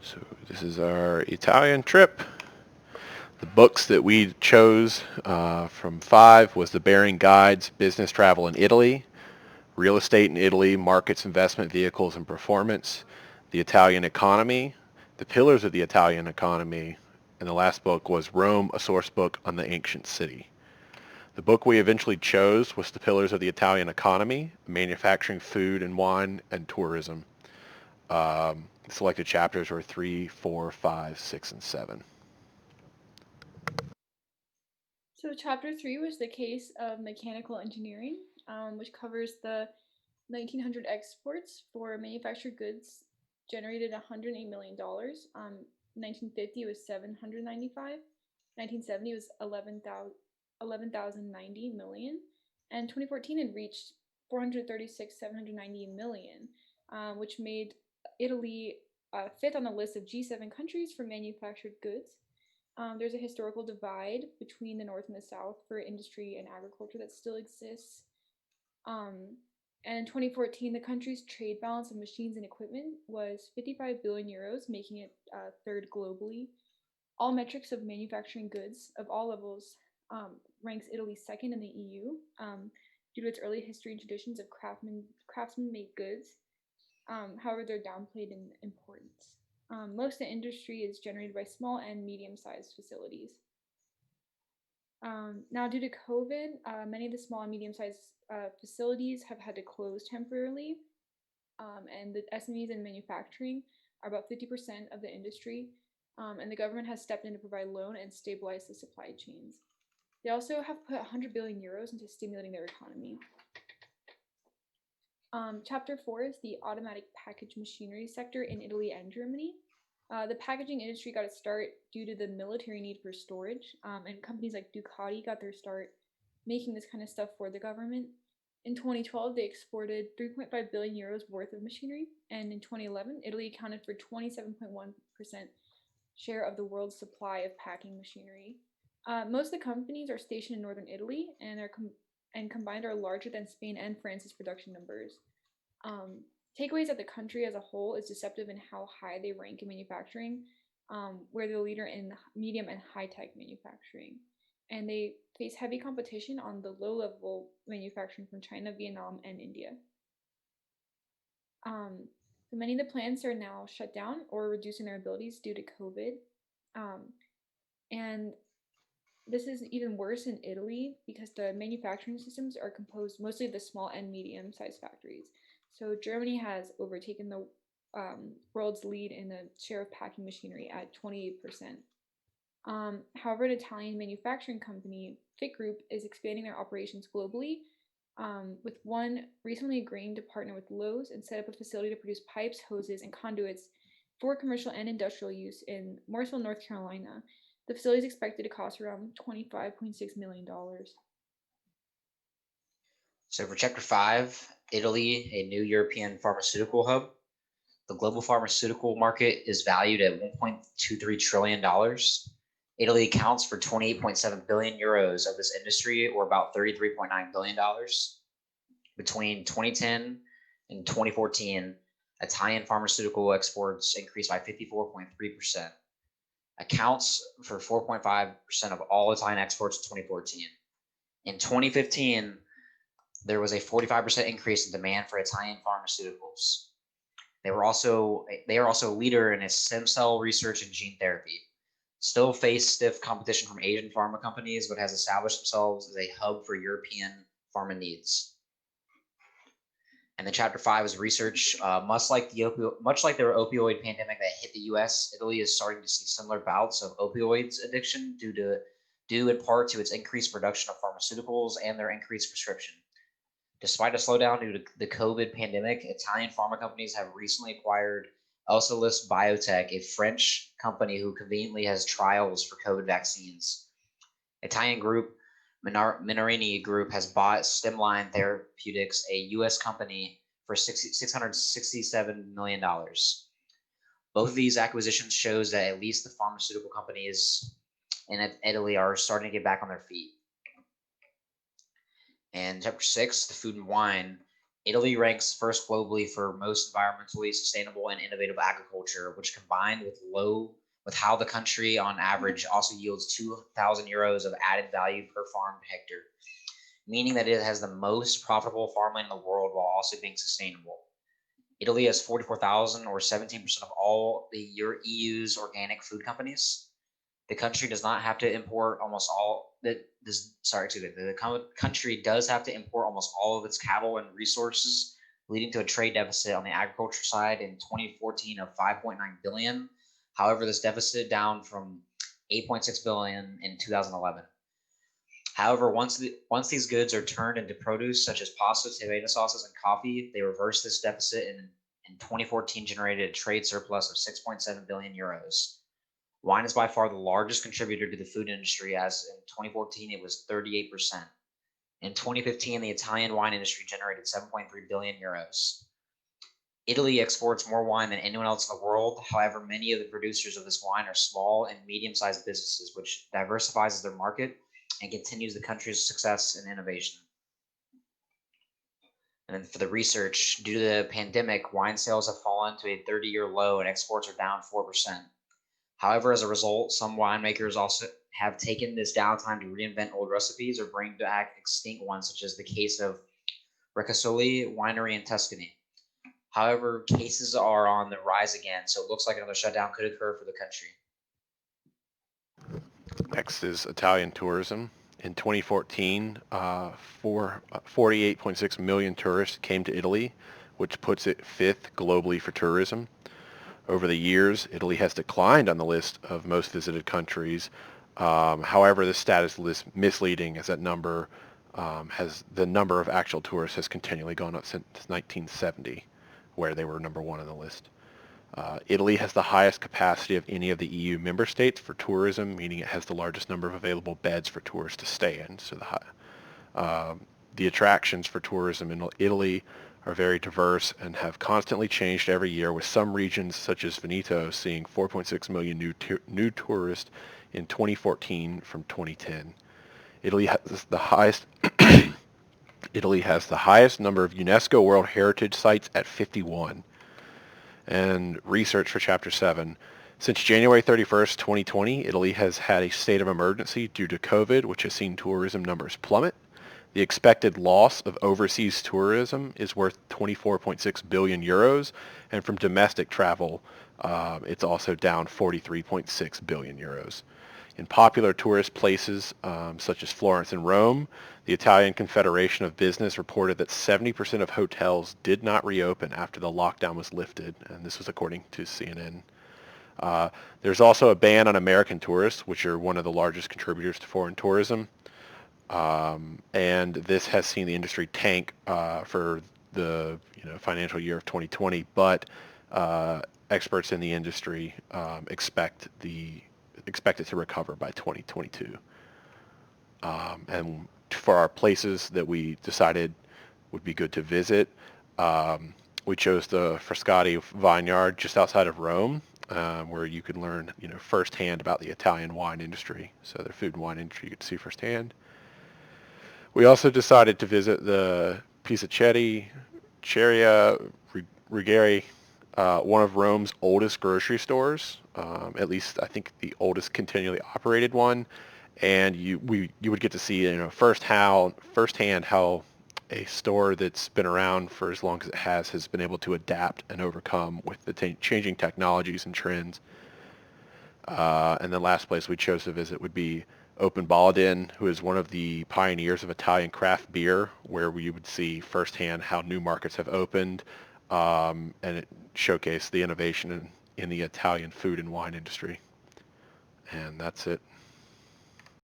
So this is our Italian trip. The books that we chose from five was The Bering Guides, Business Travel in Italy, Real Estate in Italy, Markets, Investment Vehicles, and Performance, The Italian Economy, The Pillars of the Italian Economy, and the last book was Rome, a Source Book on the Ancient City. The book we eventually chose was The Pillars of the Italian Economy, Manufacturing, Food and Wine, and Tourism. Selected chapters were 3, 4, 5, 6, and 7. So, chapter three was the case of mechanical engineering, which covers the 1900 exports for manufactured goods generated $108 million. 1950 was 795. 1970 was 11,090 million, and 2014 had reached 436,790 million, which made Italy fifth on the list of G7 countries for manufactured goods. There's a historical divide between the North and the South for industry and agriculture that still exists. Um, and in 2014, the country's trade balance of machines and equipment was 55 billion euros, making it third globally. All metrics of manufacturing goods of all levels ranks Italy second in the EU due to its early history and traditions of craftsman-made goods. However, they're downplayed in importance. Most of the industry is generated by small and medium-sized facilities. Now, due to COVID, many of the small and medium-sized facilities have had to close temporarily, and the SMEs in manufacturing are about 50% of the industry, and the government has stepped in to provide loan and stabilize the supply chains. They also have put 100 billion euros into stimulating their economy. Chapter 4 is the automatic package machinery sector in Italy and Germany. The packaging industry got its start due to the military need for storage, and companies like Ducati got their start making this kind of stuff for the government. In 2012, they exported 3.5 billion euros worth of machinery, and in 2011, Italy accounted for 27.1% share of the world's supply of packing machinery. Most of the companies are stationed in northern Italy and combined are larger than Spain and France's production numbers. Um, Takeaways that the country as a whole is deceptive in how high they rank in manufacturing, where they're the leader in medium and high tech manufacturing. And they face heavy competition on the low level manufacturing from China, Vietnam, and India. Um, so many of the plants are now shut down or reducing their abilities due to COVID. Um, and this is even worse in Italy because the manufacturing systems are composed mostly of the small and medium sized factories. So Germany has overtaken the world's lead in the share of packing machinery at 28%. However, an Italian manufacturing company, Fit Group, is expanding their operations globally, with one recently agreeing to partner with Lowe's and set up a facility to produce pipes, hoses, and conduits for commercial and industrial use in Mooresville, North Carolina. The facility is expected to cost around $25.6 million. So for chapter 5, Italy, a new European pharmaceutical hub. The global pharmaceutical market is valued at $1.23 trillion. Italy accounts for 28.7 billion euros of this industry, or about $33.9 billion. Between 2010 and 2014, Italian pharmaceutical exports increased by 54.3%, accounts for 4.5% of all Italian exports in 2014. In 2015, there was a 45% increase in demand for Italian pharmaceuticals. They are also a leader in its stem cell research and gene therapy. Still face stiff competition from Asian pharma companies, but has established themselves as a hub for European pharma needs. And then chapter 5 is research. Much like the opioid pandemic that hit the U.S., Italy is starting to see similar bouts of opioids addiction due in part to its increased production of pharmaceuticals and their increased prescription. Despite a slowdown due to the COVID pandemic, Italian pharma companies have recently acquired Elsalis Biotech, a French company who conveniently has trials for COVID vaccines. Italian group Menarini Group has bought Stemline Therapeutics, a U.S. company, for $667 million. Both of these acquisitions shows that at least the pharmaceutical companies in Italy are starting to get back on their feet. And chapter 6, the food and wine. Italy ranks first globally for most environmentally sustainable and innovative agriculture, which combined with how the country on average also yields 2,000 euros of added value per farm hectare, meaning that it has the most profitable farmland in the world while also being sustainable. Italy has 44,000 or 17% of all the EU's organic food companies. The country does not have to import almost all that this sorry, excuse me. The country does have to import almost all of its cattle and resources, leading to a trade deficit on the agriculture side in 2014 of 5.9 billion. However, this deficit down from 8.6 billion in 2011. However, once these goods are turned into produce such as pasta, tomato sauces, and coffee, they reverse this deficit and in 2014 generated a trade surplus of 6.7 billion euros. Wine is by far the largest contributor to the food industry, as in 2014 it was 38%. In 2015, the Italian wine industry generated 7.3 billion euros. Italy exports more wine than anyone else in the world. However, many of the producers of this wine are small and medium-sized businesses, which diversifies their market and continues the country's success and innovation. And then for the research, due to the pandemic, wine sales have fallen to a 30-year low and exports are down 4%. However, as a result, some winemakers also have taken this downtime to reinvent old recipes or bring back extinct ones, such as the case of Ricasoli Winery in Tuscany. However, cases are on the rise again, so it looks like another shutdown could occur for the country. Next is Italian tourism. In 2014, 48.6 million tourists came to Italy, which puts it fifth globally for tourism. Over the years, Italy has declined on the list of most visited countries. However, this status is misleading, as that number the number of actual tourists has continually gone up since 1970, where they were number one on the list. Italy has the highest capacity of any of the EU member states for tourism, meaning it has the largest number of available beds for tourists to stay in. So the attractions for tourism in Italy are very diverse and have constantly changed every year, with some regions such as Veneto seeing 4.6 million new tourists in 2014 from 2010. Italy has the highest Italy has the highest number of UNESCO World Heritage Sites at 51. And research for Chapter 7. Since January 31st, 2020, Italy has had a state of emergency due to COVID, which has seen tourism numbers plummet. The expected loss of overseas tourism is worth 24.6 billion euros, and from domestic travel, it's also down 43.6 billion euros. In popular tourist places such as Florence and Rome, the Italian Confederation of Business reported that 70% of hotels did not reopen after the lockdown was lifted, and this was according to CNN. There's also a ban on American tourists, which are one of the largest contributors to foreign tourism. And this has seen the industry tank for the financial year of 2020, but experts in the industry expect it to recover by 2022. And for our places that we decided would be good to visit, we chose the Frascati Vineyard just outside of Rome, where you could learn firsthand about the Italian wine industry. So their food and wine industry you could see firsthand. We also decided to visit the Pizzichetti Cheria Ruggieri, one of Rome's oldest grocery stores, at least I think the oldest continually operated one. And you would get to see firsthand how a store that's been around for as long as it has been able to adapt and overcome with the changing technologies and trends. And the last place we chose to visit would be Open Baladin, who is one of the pioneers of Italian craft beer, where we would see firsthand how new markets have opened, and it showcased the innovation in the Italian food and wine industry. And that's it.